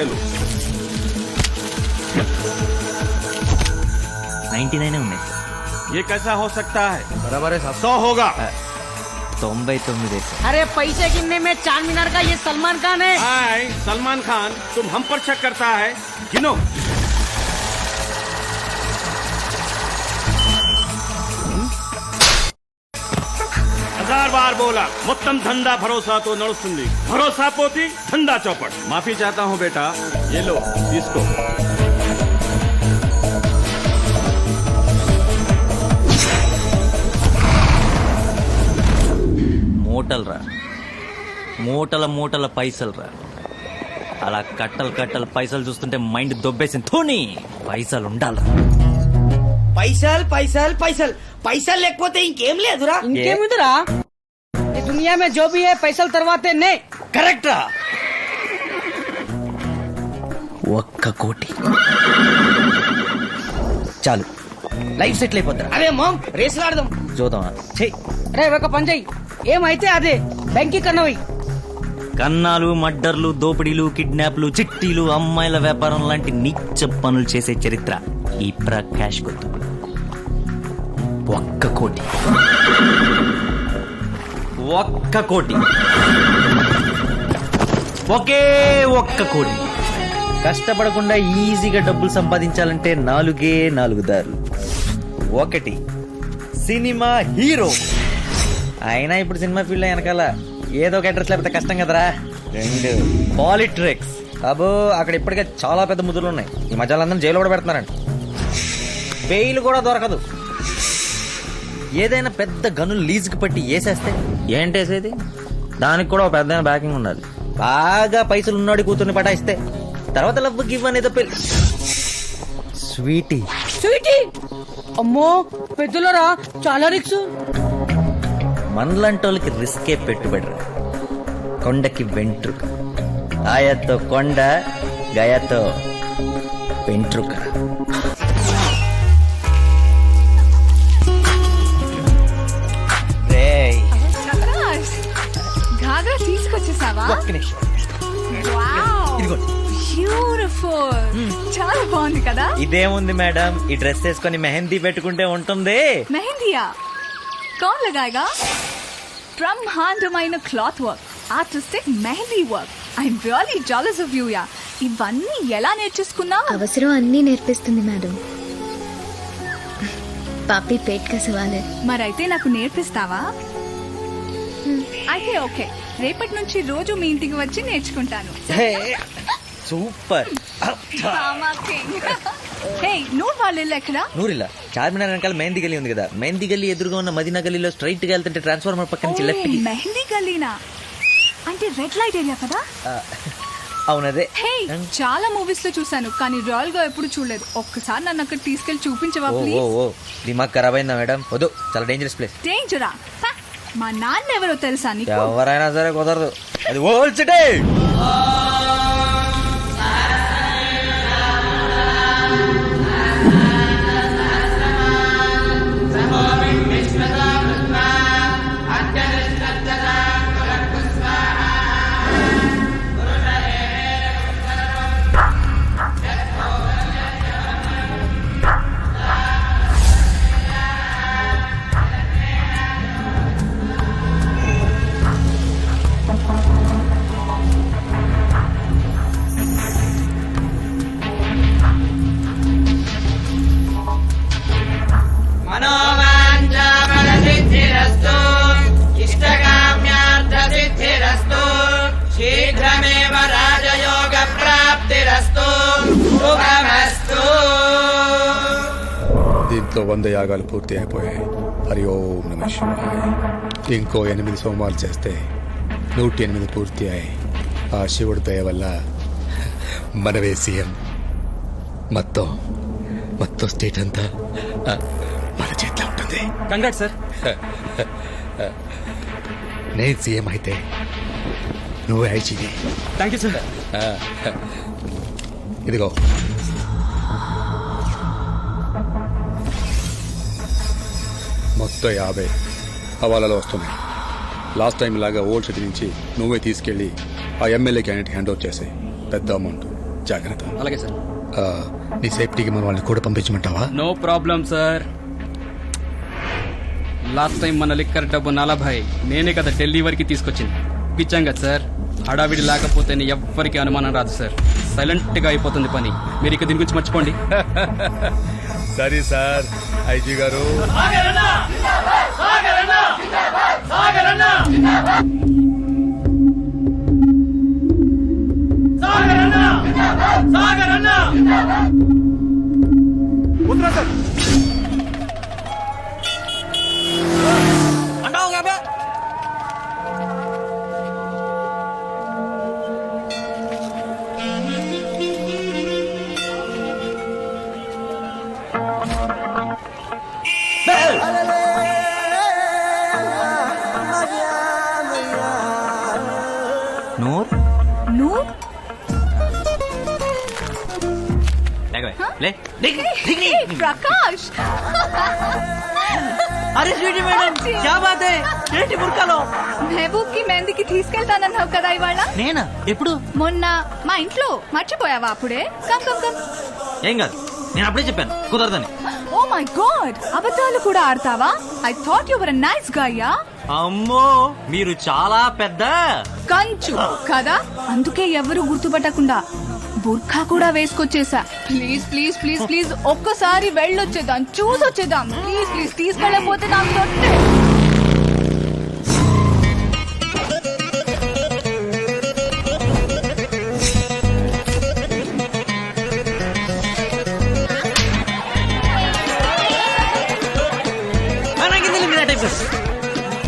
ये लो 99 ఉన్నాయి. ये कैसा हो सकता है? बराबर है साहब. 100 होगा. 99 సార్. अरे पैसे गिनने में चार मीनार का ये सलमान खान है. हाय सलमान खान, तुम हम पर शक करता है. गिनो. हजार बार बोला మొత్తం ధందా భరోసాతో నడుస్తుంది. భరోసా పోతి ధందా చౌపట్. माफी चाहता हूँ बेटा. ये लो इसको. మూటలు రా, మూటల మూటల పైసలు రా. అలా కట్టలు కట్టలు పైసలు చూస్తుంటే మైండ్ దొబ్బేసింది. ధోని పైసలు ఉండాలరా. పైసల్ పైసల్ పైసల్ పైసలు లేకపోతే ఇంకేం లేదురా. ఇంకేముందిరా ఈ దునియా में जो भी है पैसल तरवाते नहीं. కరెక్ట్ రా. 1 కోటి చాలు, లైఫ్ సెటిల్ అయిపోతారా. అరే మామ్ రేసులు ఆడదాం. చూద్దాం. రే ఒక పని చెయ్యి, ఏమైతే అదే బ్యాంక్ కన్నవి. కన్నాలు, మడ్డర్లు, దోపిడీలు, కిడ్నాప్లు, చిట్టీలు, అమ్మాయిల వ్యాపారం లాంటి నీచ పనులు చేసే చరిత్ర ఈ ప్రకాష్ గుర్తు. 1 కోటి, 1 కోటి, ఒకే 1 కోటి. కష్టపడకుండా ఈజీగా డబ్బులు సంపాదించాలంటే 4 దారులు. 1 సినిమా హీరో. అయినా ఇప్పుడు సినిమా ఫీల్డ్ వెనకాల ఏదో ఒక అడ్రస్ లేకపోతే కష్టం కదరా. 2 పాలిట్రిక్స్. అబ్బో అక్కడ ఇప్పటికే చాలా పెద్ద ముద్దులు ఉన్నాయి. ఈ మధ్యలో అందరం జైలు కూడా పెడుతున్నారంట. బెయిల్ కూడా దొరకదు. ఏదైనా పెద్ద గనులు లీజుకి పట్టి వేసేస్తే ఏంటేసేది? దానికి కూడా ఒక పెద్ద బ్యాకింగ్ ఉండాలి. బాగా పైసలు ఉన్నాడు కూతుర్ని పటాయిస్తే తర్వాత లవ్ గివ్ అనేది పెళ్లి. స్వీటీ స్వీటీ అమ్మో పెద్దలరా చాలా రిక్స్. మనలాంటి వాళ్ళకి రిస్కే పెట్టుబడి. కొండకి వెంట్రుక, ఆయతో కొండ, గయతో వెంట్రుక. రేయ్, घाघरा తీసుకొచ్చేసావా? ఒక్క నిమిషం. వావ్ ఇదిగోండి. బ్యూటిఫుల్. చాలా బాగుంది కదా. ఇదేముంది మేడం, ఈ డ్రెస్ వేసుకొని మెహందీ పెట్టుకుంటే ఉంటుంది. మెహందీయా? कौन लगाएगा? బ్రహ్మాండమైన cloth work, artistic mehndi work. I'm really jealous of you yeah. ఇవన్నీ ఎలా నేర్చేసుకున్నావు? అవసరం అన్నీ నేర్పిస్తుంది మేడం. పాపి పేట్ కా సవాల్ హై. మరైతే నాకు నేర్పిస్తావా? అయితే ఓకే, రేపటి నుంచి రోజు మీ ఇంటికి వచ్చి నేర్చుకుంటాను. సూపర్. నువ్వు వాళ్ళ ఇల్లు ఎక్కడ? నూరిలా చార్మినార్ వెనకాల మెహందీ గల్లీ ఉంది కదా, మెహందీ గల్లీ ఎదురుగా ఉన్న మదీనా గల్లీలో స్ట్రైట్ గా వెళ్తుంటే ట్రాన్స్ఫార్మర్ పక్క నుంచి లెఫ్ట్ కి. మెహందీ గల్లీనా? అంటే రెడ్ లైట్ ఏరియా కదా? అవునదే. హే, చాలా మూవీస్ లో చూసాను కానీ రాయల్ గా ఎప్పుడు చూడలేదు. ఒక్కసారి నన్ను అక్కడ తీసుకెళ్లి చూపించవా ప్లీజ్? ఓ దిమాగ్ ఖరాబ్ అయిందా మేడం? వద్దు, చాలా డేంజరస్ ప్లేస్. డేంజరా? మా నాన్న ఎవరో తెలుసా నీకు? ఎవరైనా సరే కుదరదు, అది ఓల్డ్ సిటీ. శీఘ్రమేవ రాజయోగ ప్రాప్తిరస్తు. దీంట్లో 100 యాగాలు పూర్తి అయిపోయాయి. హరి ఓం నమః శివాయ. ఇంకో 8 సోమాలు చేస్తే 108 పూర్తి అయ్యాయి. ఆ శివుడి దయ వల్ల మనవే సీఎం. మొత్తం స్టేట్ అంతా మన చేతిలో ఉంటుంది. Congrats sir. నేను సీఎం అయితే నువ్వే ఐజీని. Thank you sir. ఇదిగో మొత్తం 50 హవాలాలో వస్తున్నాయి. లాస్ట్ టైం లాగా ఓల్డ్ సిటీ నుంచి నువ్వే తీసుకెళ్ళి ఆ ఎమ్మెల్యే క్యాండిడేట్ హ్యాండ్ ఓవర్ చేసే పెద్ద అమౌంట్. జాగ్రత్త. అలాగే సార్. నీ సేఫ్టీకి మన వాళ్ళని కూడా పంపించమంటావా? No problem sir. Last time మన లిక్కర్ డబ్బు 40 నేనే కదా ఢిల్లీ వరకు తీసుకొచ్చింది. పిచ్చాం కదా సార్. హడావిడి లేకపోతే ఎవ్వరికి అనుమానం రాదు సార్. సైలెంట్ గా అయిపోతుంది పని. మీరు ఇక దీని గురించి మర్చిపోండి. సరే సార్. ఐజీ గారు నూర్ నువ్వు ప్రకాష్. అరే స్వీటీ మేడం, క్యా బాత్ హై? ఏంటి బుర్కాలో? మెహబూబ్ కి మెహందీకి తీసుకెళ్తానన్నావు కదా ఇవాళ. నేనా? ఎప్పుడు? మొన్న మా ఇంట్లో మర్చిపోయావా అప్పుడే? Come come come. ఏం కాదు, నేను అప్పుడే చెప్పాను కుదరదని. ఓ మై గాడ్, అబద్ధాలు కూడా ఆడతావా? I thought you were a nice guy. Yeah అమ్మో, మీరు చాలా పెద్ద కంచు కదా, అందుకే ఎవరు గుర్తుపట్టకుండా బుర్ఖా కూడా వేసుకొచ్చేసా. ప్లీజ్ ప్లీజ్ ప్లీజ్ ప్లీజ్ ఒక్కసారి వెళ్ళొచ్చేద్దాం, చూసొచ్చేద్దాం. ప్లీజ్ ప్లీజ్ తీసుకెళ్ళకపోతే నాకు దొట్టే.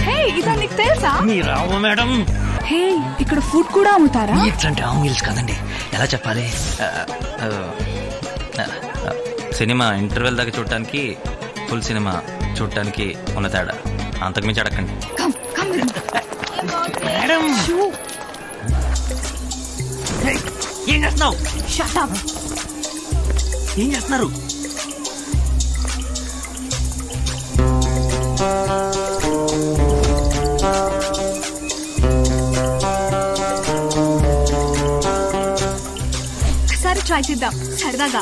హే, ఇదా నీకు తెలుసా? రావు మేడం. హే, ఇక్కడ ఫుడ్ కూడా అమ్ముతారా? ఇట్లాంటి ఆంగిల్స్ కదండి, ఎలా చెప్పాలి? సినిమా ఇంటర్వెల్ దాకా చూడటానికి, ఫుల్ సినిమా చూడటానికి ఉన్న తేడా అంతకుమించి అడగండి. కమ్ కమ్ మేడం, ఏం చేస్తున్నావు? Shut up. ఏం చేస్తున్నారు? ఒకసారి ట్రై చేద్దాం సరదాగా.